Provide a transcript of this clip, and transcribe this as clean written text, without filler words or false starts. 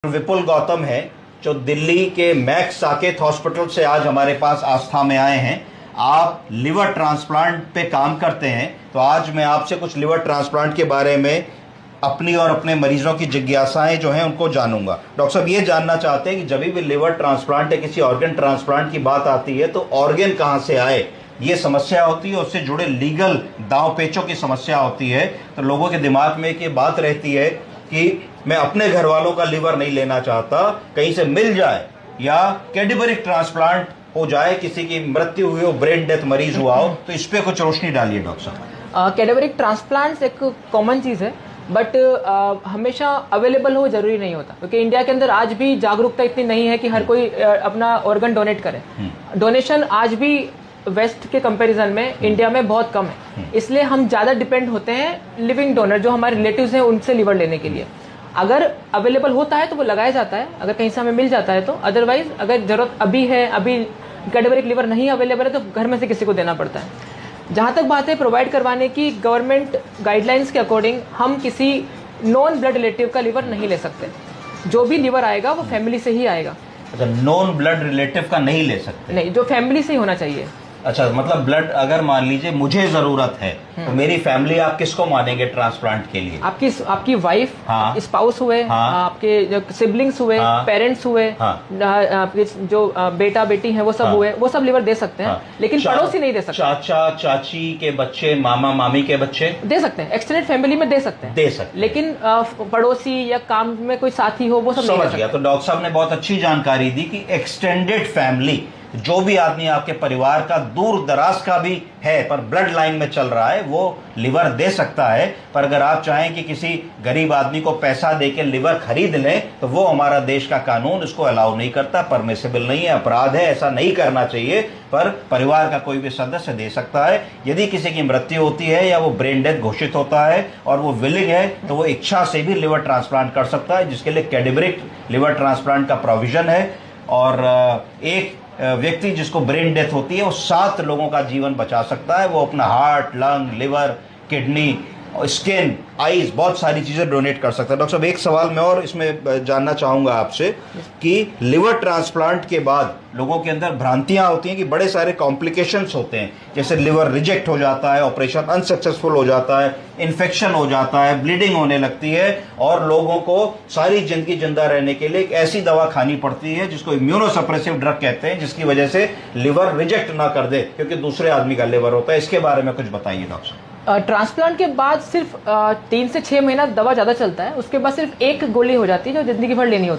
विपुल गौतम है जो दिल्ली के मैक्स साकेत हॉस्पिटल से आज हमारे पास आस्था में आए हैं। आप लिवर ट्रांसप्लांट पे काम करते हैं, तो आज मैं आपसे कुछ लिवर ट्रांसप्लांट के बारे में अपनी और अपने मरीजों की जिज्ञासाएं जो हैं उनको जानूंगा। डॉक्टर साहब, ये जानना चाहते हैं कि जब भी लिवर ट्रांसप्लांट या किसी ऑर्गन ट्रांसप्लांट की बात आती है तो ऑर्गन कहाँ से आए, ये समस्या होती है, उससे जुड़े लीगल दांव पेचों की समस्या होती है। तो लोगों के दिमाग में एक ये बात रहती है कि मैं अपने घर वालों का लिवर नहीं लेना चाहता, कहीं से मिल जाए या कैडेवरिक ट्रांसप्लांट हो जाए, किसी की मृत्यु हुई हो, ब्रेन डेथ मरीज हुआ हो, तो इस पे कुछ रोशनी डालिए डॉक्टर साहब। कैडेवरिक ट्रांसप्लांट एक कॉमन चीज़ है, बट हमेशा अवेलेबल हो जरूरी नहीं होता, क्योंकि इंडिया के अंदर आज भी जागरूकता इतनी नहीं है कि हर कोई अपना ऑर्गन डोनेट करे। डोनेशन आज भी वेस्ट के कंपैरिजन में इंडिया में बहुत कम है, इसलिए हम ज़्यादा डिपेंड होते हैं लिविंग डोनर, जो हमारे रिलेटिव्स हैं, उनसे लिवर लेने के लिए। अगर अवेलेबल होता है तो वो लगाया जाता है, अगर कहीं से हमें मिल जाता है तो। अदरवाइज अगर ज़रूरत अभी है, अभी कैडेवरिक लिवर नहीं अवेलेबल है, तो घर में से किसी को देना पड़ता है। जहाँ तक बात है प्रोवाइड करवाने की, गवर्नमेंट गाइडलाइंस के अकॉर्डिंग हम किसी नॉन ब्लड रिलेटिव का लिवर नहीं ले सकते। जो भी लिवर आएगा वो फैमिली से ही आएगा। अच्छा, नॉन ब्लड रिलेटिव का नहीं ले सकते? नहीं, जो फैमिली से ही होना चाहिए। अच्छा, मतलब ब्लड अगर मान लीजिए मुझे जरूरत है तो मेरी फैमिली, आप किसको मानेंगे ट्रांसप्लांट के लिए? आपकी वाइफ, हाँ, स्पाउस हुए, हाँ, आपके जो सिबलिंग्स हुए, हाँ, पेरेंट्स हुए, हाँ, आपके जो बेटा बेटी हैं वो सब, हाँ, हुए, वो सब लिवर दे सकते हैं, हाँ, लेकिन पड़ोसी नहीं दे सकते। चाचा चाची के बच्चे, मामा मामी के बच्चे दे सकते हैं, एक्सटेंडेड फैमिली में दे सकते हैं, लेकिन पड़ोसी या काम में कोई साथी हो वो सब नहीं दे सकते। तो डॉक्टर साहब ने बहुत अच्छी जानकारी दी कि एक्सटेंडेड फैमिली, जो भी आदमी आपके परिवार का दूर दराज का भी है पर ब्लड लाइन में चल रहा है, वो लिवर दे सकता है। पर अगर आप चाहें कि किसी गरीब आदमी को पैसा देके लिवर खरीद लें, तो वो हमारा देश का कानून इसको अलाउ नहीं करता, परमिसिबल नहीं है, अपराध है, ऐसा नहीं करना चाहिए। पर परिवार का कोई भी सदस्य दे सकता है। यदि किसी की मृत्यु होती है या वो ब्रेन डेथ घोषित होता है और वो विलिंग है, तो वो इच्छा से भी लिवर ट्रांसप्लांट कर सकता है, जिसके लिए कैडेवरिक लिवर ट्रांसप्लांट का प्रोविजन है। और एक व्यक्ति जिसको ब्रेन डेथ होती है वो 7 लोगों का जीवन बचा सकता है। वो अपना heart, lung, liver, kidney, skin, eyes, बहुत सारी चीजें डोनेट कर सकता है। डॉक्टर साहब, एक सवाल मैं और इसमें जानना चाहूंगा आपसे कि लिवर ट्रांसप्लांट के बाद लोगों के अंदर भ्रांतियां होती हैं कि बड़े सारे कॉम्प्लिकेशंस होते हैं, जैसे लिवर रिजेक्ट हो जाता है, ऑपरेशन अनसक्सेसफुल हो जाता है, इन्फेक्शन हो जाता है, ब्लीडिंग होने लगती है, और लोगों को सारी जिंदगी जिंदा रहने के लिए एक ऐसी दवा खानी पड़ती है जिसको इम्यूनोसप्रेसिव ड्रग कहते हैं, जिसकी वजह से लिवर रिजेक्ट ना कर दे क्योंकि दूसरे आदमी का लिवर होता है। इसके बारे में कुछ बताइए डॉक्टर साहब। ट्रांसप्लांट के बाद सिर्फ 3 से 6 महीना दवा ज़्यादा चलता है, उसके बाद सिर्फ एक गोली हो जाती है जो जिंदगी भर लेनी होती है।